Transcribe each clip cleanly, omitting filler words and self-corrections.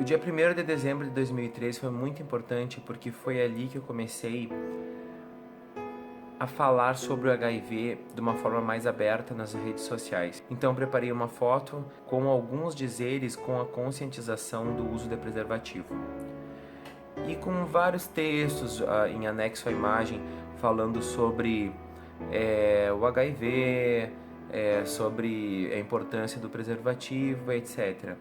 O dia 1º de dezembro de 2013 foi muito importante porque foi ali que eu comecei a falar sobre o HIV de uma forma mais aberta nas redes sociais. Então preparei uma foto com alguns dizeres com a conscientização do uso de preservativo. E com vários textos em anexo à imagem falando sobre o HIV, sobre a importância do preservativo, etc.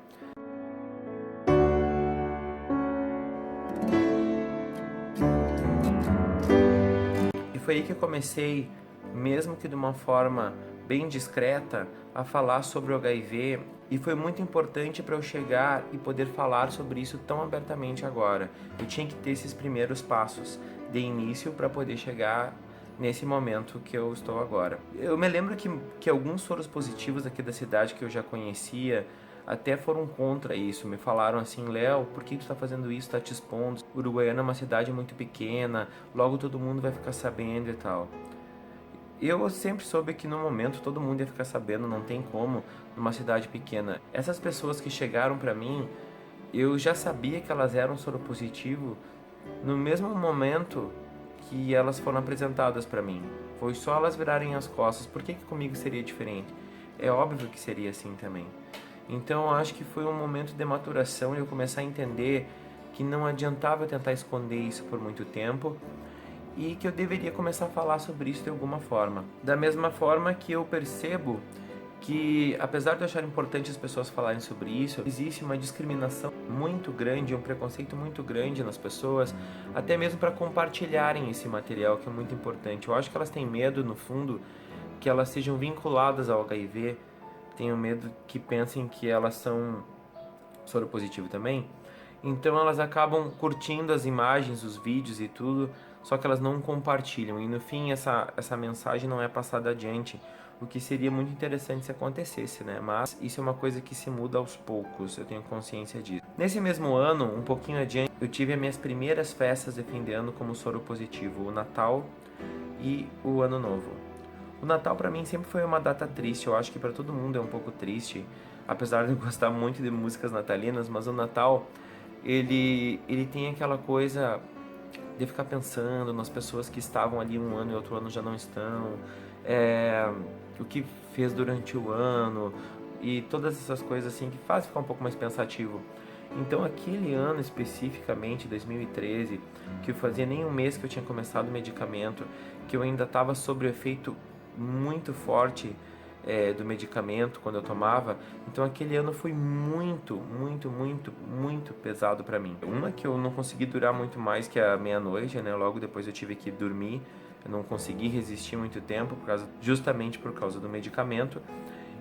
E foi aí que eu comecei, mesmo que de uma forma bem discreta, a falar sobre o HIV, e foi muito importante para eu chegar e poder falar sobre isso tão abertamente agora. Eu tinha que ter esses primeiros passos de início para poder chegar nesse momento que eu estou agora. Eu me lembro que alguns soros positivos aqui da cidade que eu já conhecia até foram contra isso, me falaram assim: Léo, por que tu tá fazendo isso, tá te expondo? Uruguaiana é uma cidade muito pequena, logo todo mundo vai ficar sabendo e tal. Eu sempre soube que no momento todo mundo ia ficar sabendo, não tem como, numa cidade pequena. Essas pessoas que chegaram pra mim, eu já sabia que elas eram soropositivo no mesmo momento que elas foram apresentadas pra mim. Foi só elas virarem as costas. Por que comigo seria diferente? É óbvio que seria assim também. Então eu acho que foi um momento de maturação e eu começar a entender que não adiantava eu tentar esconder isso por muito tempo e que eu deveria começar a falar sobre isso de alguma forma. Da mesma forma que eu percebo que, apesar de eu achar importante as pessoas falarem sobre isso, existe uma discriminação muito grande, um preconceito muito grande nas pessoas, até mesmo para compartilharem esse material, que é muito importante. Eu acho que elas têm medo, no fundo, que elas sejam vinculadas ao HIV, tenho medo que pensem que elas são soropositivo também, então elas acabam curtindo as imagens, os vídeos e tudo, só que elas não compartilham, e no fim essa mensagem não é passada adiante, o que seria muito interessante se acontecesse, né? Mas isso é uma coisa que se muda aos poucos, eu tenho consciência disso. Nesse mesmo ano, um pouquinho adiante, eu tive as minhas primeiras festas de fim de ano como soro positivo, o Natal e o Ano Novo. O Natal pra mim sempre foi uma data triste, eu acho que pra todo mundo é um pouco triste, apesar de eu gostar muito de músicas natalinas, mas o Natal, ele tem aquela coisa de ficar pensando nas pessoas que estavam ali um ano e outro ano já não estão, o que fez durante o ano e todas essas coisas assim que fazem ficar um pouco mais pensativo. Então aquele ano especificamente, 2013, que fazia nem um mês que eu tinha começado o medicamento, que eu ainda estava sob o efeito muito forte do medicamento quando eu tomava, então aquele ano foi muito, muito, muito, muito pesado para mim. Uma que eu não consegui durar muito mais que a meia-noite, né? Logo depois eu tive que dormir, eu não consegui resistir muito tempo justamente por causa do medicamento.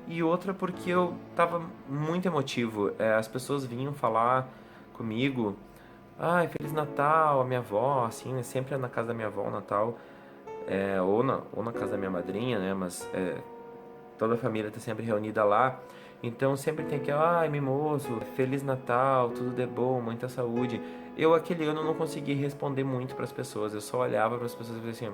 E outra porque eu tava muito emotivo. As pessoas vinham falar comigo: ai, Feliz Natal, a minha avó, assim, né? Sempre é na casa da minha avó o Natal, ou na casa da minha madrinha, né? Mas toda a família tá sempre reunida lá. Então sempre tem que, ai, mimoso, Feliz Natal, tudo de bom, muita saúde. Eu aquele ano não consegui responder muito para as pessoas, eu só olhava para as pessoas e falei assim: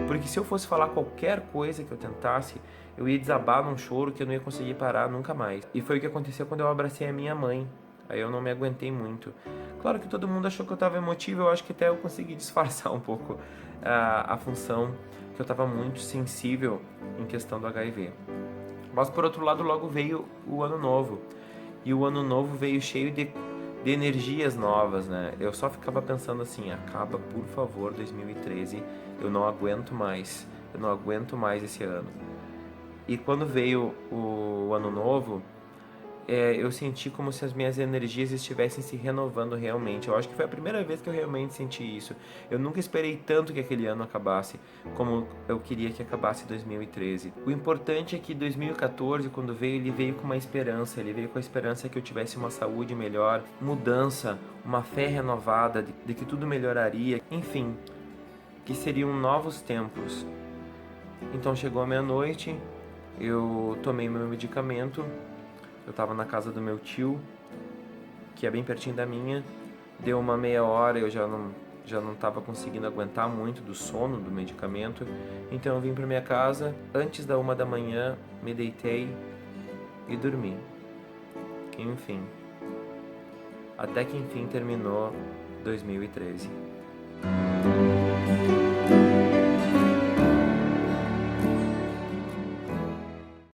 porque se eu fosse falar qualquer coisa que eu tentasse, eu ia desabar num choro que eu não ia conseguir parar nunca mais. E foi o que aconteceu quando eu abracei a minha mãe. Aí eu não me aguentei muito. Claro que todo mundo achou que eu estava emotivo, eu acho que até eu consegui disfarçar um pouco a função, que eu estava muito sensível em questão do HIV. Mas por outro lado, logo veio o Ano Novo. E o Ano Novo veio cheio de energias novas, né? Eu só ficava pensando assim: acaba, por favor, 2013, eu não aguento mais, eu não aguento mais esse ano. E quando veio o Ano Novo, eu senti como se as minhas energias estivessem se renovando realmente. Eu acho que foi a primeira vez que eu realmente senti isso. Eu nunca esperei tanto que aquele ano acabasse como eu queria que acabasse 2013. O importante é que 2014, quando veio, ele veio com uma esperança. Ele veio com a esperança que eu tivesse uma saúde melhor, mudança, uma fé renovada de que tudo melhoraria. Enfim, que seriam novos tempos. Então chegou a meia-noite, eu tomei meu medicamento. Eu tava na casa do meu tio, que é bem pertinho da minha. Deu uma meia hora, eu já já não estava conseguindo aguentar muito do sono, do medicamento, então eu vim para minha casa, antes da 1 da manhã, me deitei e dormi. Enfim, até que enfim terminou 2013.